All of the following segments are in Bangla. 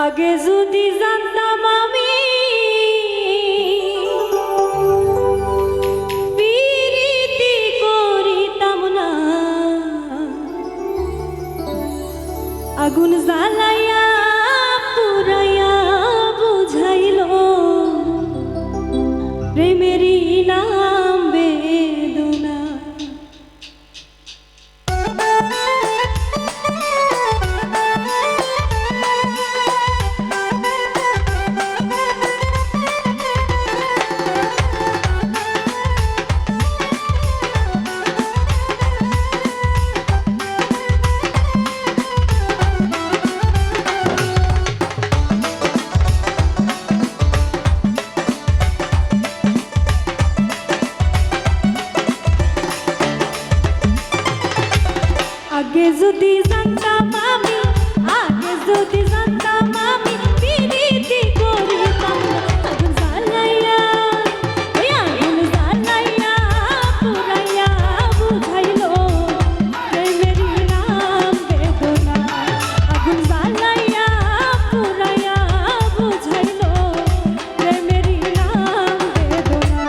আগে যদি জানতাম আমি পিরিতি করিতাম না, আগুন জ্বালাইয়া পুরাইয়া বুঝাইল প্রেমেরই নাম বেদনা। আগে যদি জানতাম আমি, আগে যদি জানতাম আমি পিরিতি করিতাম না, আগুন জ্বালাইয়া এই আগুন জ্বালাইয়া পুরাইয়া বুঝাইল প্রেমেরই নাম বেদনা। আগুন জ্বালাইয়া পুরাইয়া বুঝাইল প্রেমেরই নাম বেদনা।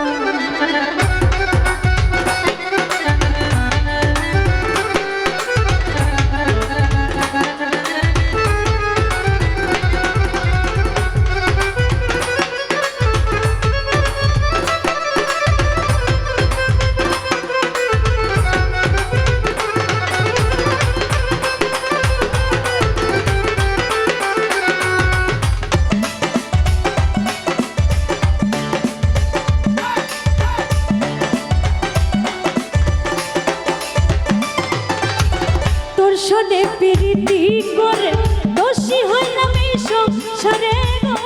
তোর সনে প্রীতি করে দোষী হইলাম এই সংসারে গো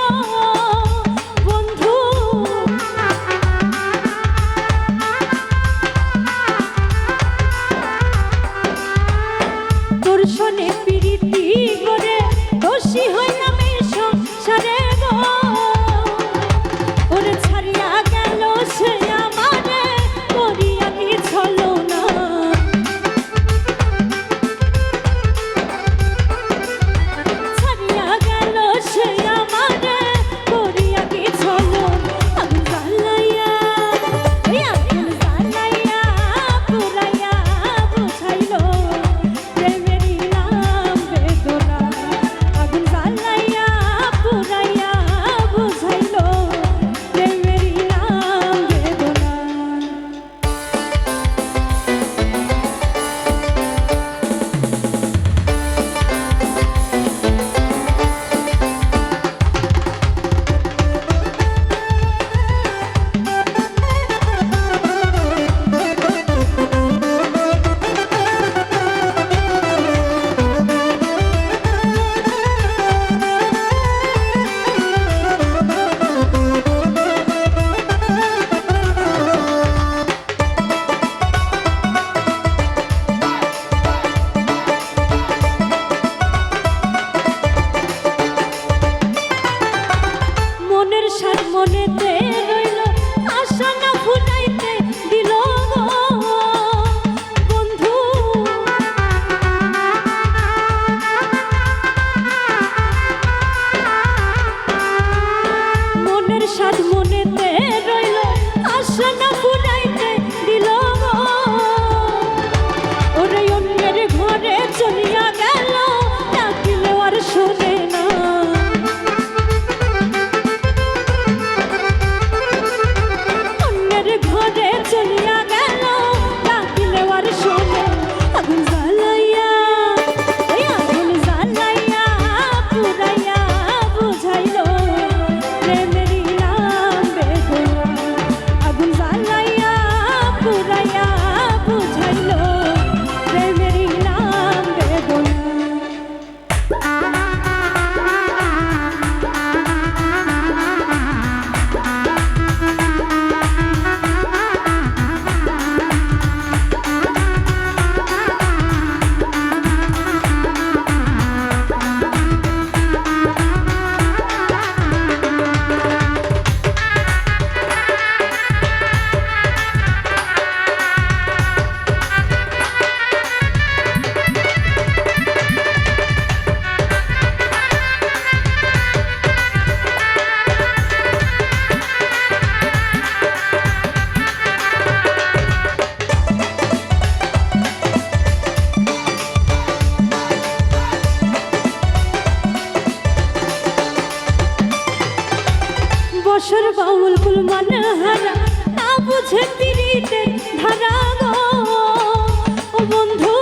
বন্ধু। তোর সনে প্রীতি করে দোষী হইলাম এই সংসারে গো, ওরে ছাড়িয়া গেল সে আমারে করিয়া কি ছলনা। প্রেমেরই নাম কুল মানে হারা না বুঝে পিরিতের ধারা গো ও বন্ধু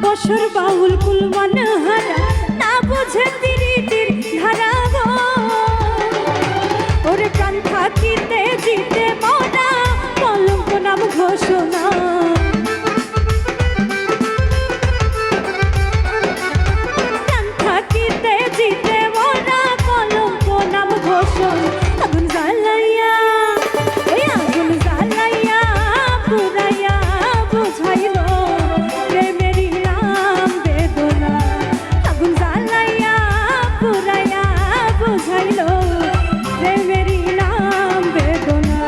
বসর বাউল কুল মানে হারা না বুঝে পিরিতের ধারা গো ওরে প্রাণ থাকিতে জিতে মরা কলঙ্ক নাম ঘোষণা প্রাণ থাকিতে জিতে মরা কলঙ্ক নাম ঘোষণা আগুন জ্বালাইয়া ওই আগুন জ্বালাইয়া পুরাইয়া বুঝাইল প্রেমেরই নাম বেদনা আগুন জ্বালাইয়া পুরাইয়া বুঝাইল প্রেমেরই নাম বেদনা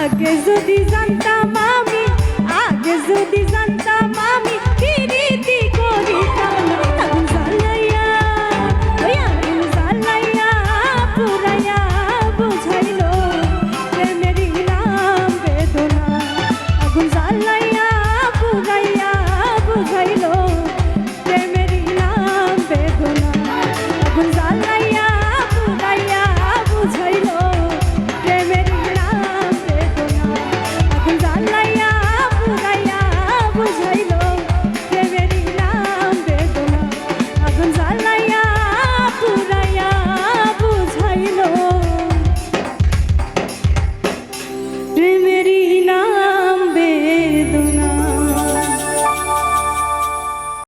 আগে যদি জানতাম আমি আগে যদি জানতাম আমি পিরিতি করিতাম না। আগুন জ্বালাইয়া ওই আগুন জ্বালাইয়া পুরাইয়া বুঝাইল প্রেমেরই নাম বেদনা আগুন জ্বালাইয়া পুরাইয়া বুঝাইল প্রেমেরই নাম বেদনা আগুন জ্বালাইয়া পুরাইয়া বুঝাইল প্রেমেরই নাম বেদনা আগুন জ্বালাইয়া পুরাইয়া বুঝাইল প্রেমেরই নাম বেদনা আগুন জ্বালাইয়া পুরাইয়া বুঝাইল প্রেমেরই